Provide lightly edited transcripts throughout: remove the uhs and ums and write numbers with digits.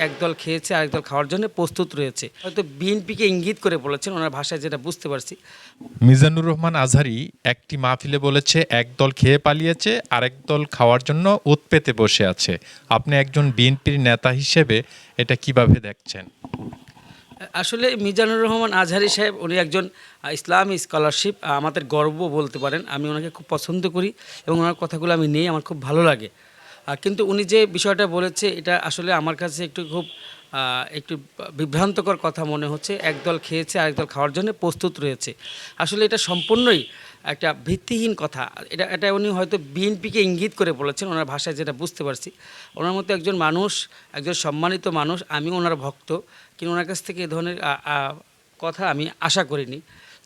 একদল খেয়েছে আরেক দল খাওয়ার জন্য প্রস্তুত রয়েছে। হয়তো বিএনপিকে ইঙ্গিত করে বলেছেন, ওনার ভাষায় যেটা বুঝতে পারছি। মিজানুর রহমান আজহারী একটি মাহফিলে বলেছে একদল খেয়ে পালিয়েছে, আরেক দল খাওয়ার জন্য ওৎ পেতে বসে আছে। আপনি একজন বিএনপির নেতা হিসেবে এটা কিভাবে দেখছেন? আসলে মিজানুর রহমান আজহারী সাহেব উনি একজন ইসলামী স্কলারশিপ, আমাদের গর্ব বলতে পারেন। আমি ওনাকে খুব পছন্দ করি এবং ওনার কথাগুলো আমি নেই, আমার খুব ভালো লাগে। কিন্তু উনি যে বিষয়টা বলেছে এটা আসলে আমার কাছে একটু বিভ্রান্তকর কথা মনে হচ্ছে। একদল খেয়েছে আরেক দল খাওয়ার জন্য প্রস্তুত রয়েছে। আসলে এটা সম্পূর্ণই একটা ভিত্তিহীন কথা। এটা উনি হয়তো বিএনপিকে ইঙ্গিত করে বলেছেন, ওনার ভাষায় যেটা বুঝতে পারছি। ওনার মতো একজন মানুষ, একজন সম্মানিত মানুষ, আমি ওনার ভক্ত, কিন্তু ওনার কাছ থেকে এ ধরনের কথা আমি আশা করিনি।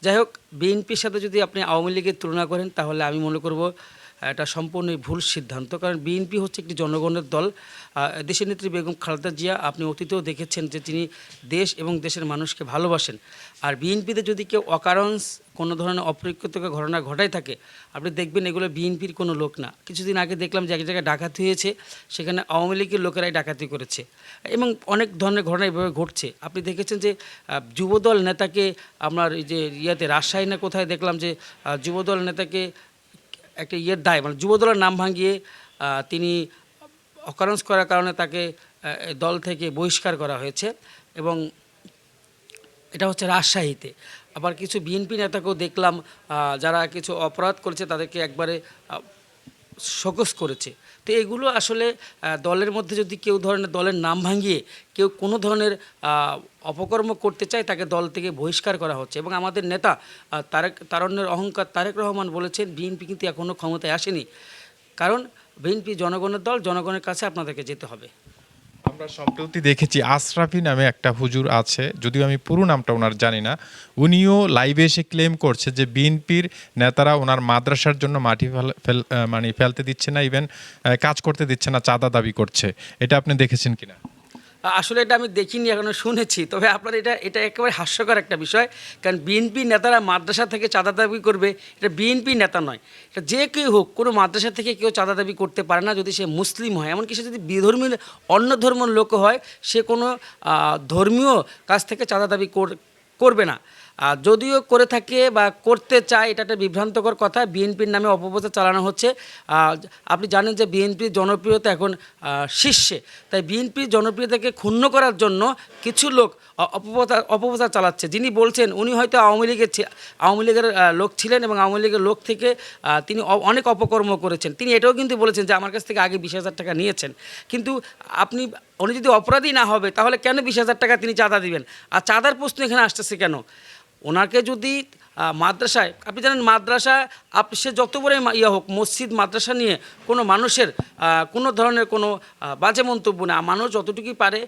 যাই হোক, বিএনপির সাথে যদি আপনি আওয়ামী লীগের তুলনা করেন তাহলে আমি মনে করব এটা সম্পূর্ণই ভুল সিদ্ধান্ত। কারণ বিএনপি হচ্ছে একটি জনগণের দল। দেশের নেত্রী বেগম খালেদা জিয়া আপনি অতীতেও দেখেছেন যে তিনি দেশ এবং দেশের মানুষকে ভালোবাসেন। আর বিএনপিতে যদি কেউ অকারণ কোনো ধরনের অপ্রীতিকর ঘটনা ঘটায় থাকে, আপনি দেখবেন এগুলো বিএনপির কোনো লোক না। কিছুদিন আগে দেখলাম যে এক জায়গায় ডাকাতি হয়েছে, সেখানে আওয়ামী লীগের লোকেরাই ডাকাতি করেছে এবং অনেক ধরনের ঘটনা এভাবে ঘটছে। আপনি দেখেছেন যে যুবদল নেতাকে আপনার এই যে রাজশাহী না কোথায় দেখলাম যে যুবদল নেতাকে একটা দায়, মানে যুবদলের নাম ভাঙিয়ে তিনি অকারেন্স করার কারণে তাকে দল থেকে বহিষ্কার করা হয়েছে এবং এটা হচ্ছে রাজশাহীতে। আবার কিছু বিএনপি নেতাকেও দেখলাম যারা কিছু অপরাধ করেছে তাদেরকে একবারে শোকজ করেছে। তো এগুলো আসলে দলের মধ্যে যদি কেউ ধরনের দলের নাম ভাঙিয়ে কেউ কোনো ধরনের অপকর্ম করতে চায়, তাকে দল থেকে বহিষ্কার করা হচ্ছে। এবং আমাদের নেতা তারুণ্যের অহংকার তারেক রহমান বলেছেন বিএনপি কিন্তু এখনও ক্ষমতায় আসেনি, কারণ বিএনপি জনগণের দল, জনগণের কাছে আপনাদেরকে যেতে হবে। আমরা সম্প্রতি দেখেছি আশরাফি নামে একটা হুজুর আছে, যদিও আমি পুরো নামটা ওনার জানি না। উনিও লাইভে এসে ক্লেম করছে যে বিএনপির নেতারা ওনার মাদ্রাসার জন্য মাটি মানে ফেলতে দিচ্ছে না, ইভেন কাজ করতে দিচ্ছে না, চাঁদা দাবি করছে। এটা আপনি দেখেছেন কিনা? আসলে এটা আমি দেখিনি, এখনও শুনেছি। তবে আপনার এটা একেবারে হাস্যকর একটা বিষয়। কারণ বিএনপি নেতারা মাদ্রাসা থেকে চাঁদা দাবি করবে, এটা বিএনপি নেতা নয়, এটা যে কেউ হোক। কোনো মাদ্রাসা থেকে কেউ চাঁদা দাবি করতে পারে না যদি সে মুসলিম হয়। এমনকি সে যদি বিধর্মী অন্য ধর্মের লোক হয়, সে কোনো ধর্মীয় কাছ থেকে চাঁদা দাবি করবে না। যদিও করে থাকে বা করতে চায়, এটা একটা বিভ্রান্তকর কথা। বিএনপির নামে অপপ্রচার চালানো হচ্ছে। আপনি জানেন যে বিএনপির জনপ্রিয়তা এখন শীর্ষে। তাই বিএনপির জনপ্রিয়তাকে ক্ষুণ্ণ করার জন্য কিছু লোক অপপ্রচার চালাচ্ছে। যিনি বলছেন উনি হয়তো আওয়ামী লীগের লোক ছিলেন এবং আওয়ামী লীগের লোক থেকে তিনি অনেক অপকর্ম করেছেন। তিনি এটাও কিন্তু বলেছেন যে আমার কাছ থেকে আগে 20,000 টাকা নিয়েছেন। কিন্তু উনি যদি অপরাধী না হবে তাহলে কেন 20,000 টাকা তিনি চাঁদা দিবেন? আর চাঁদার প্রশ্ন এখানে আসতেছে কেন? ওনাকে যদি মাদ্রাসায়, আপনি জানেন মাদ্রাসা সে যত বড় হোক, মসজিদ মাদ্রাসা নিয়ে কোনো মানুষের কোনো ধরনের কোনো বাজে মন্তব্য না। মানুষ যতটুকুই পারে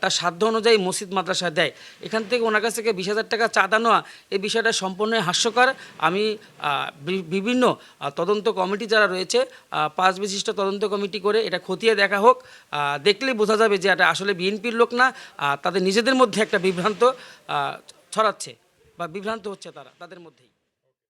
তার সাধ্য অনুযায়ী মসজিদ মাদ্রাসা দেয়। এখান থেকে ওনার কাছ থেকে 20,000 টাকা চাঁদা নেওয়া, এই বিষয়টা সম্পূর্ণ হাস্যকর। আমি বিভিন্ন তদন্ত কমিটি যারা রয়েছে, 5 বিশিষ্ট তদন্ত কমিটি করে এটা খতিয়ে দেখা হোক। দেখলেই বোঝা যাবে যে এটা আসলে বিএনপির লোক না, তাদের নিজেদের মধ্যে একটা বিভ্রান্ত ছড়াচ্ছে বা বিভ্রান্ত হচ্ছে তারা তাদের মধ্যেই।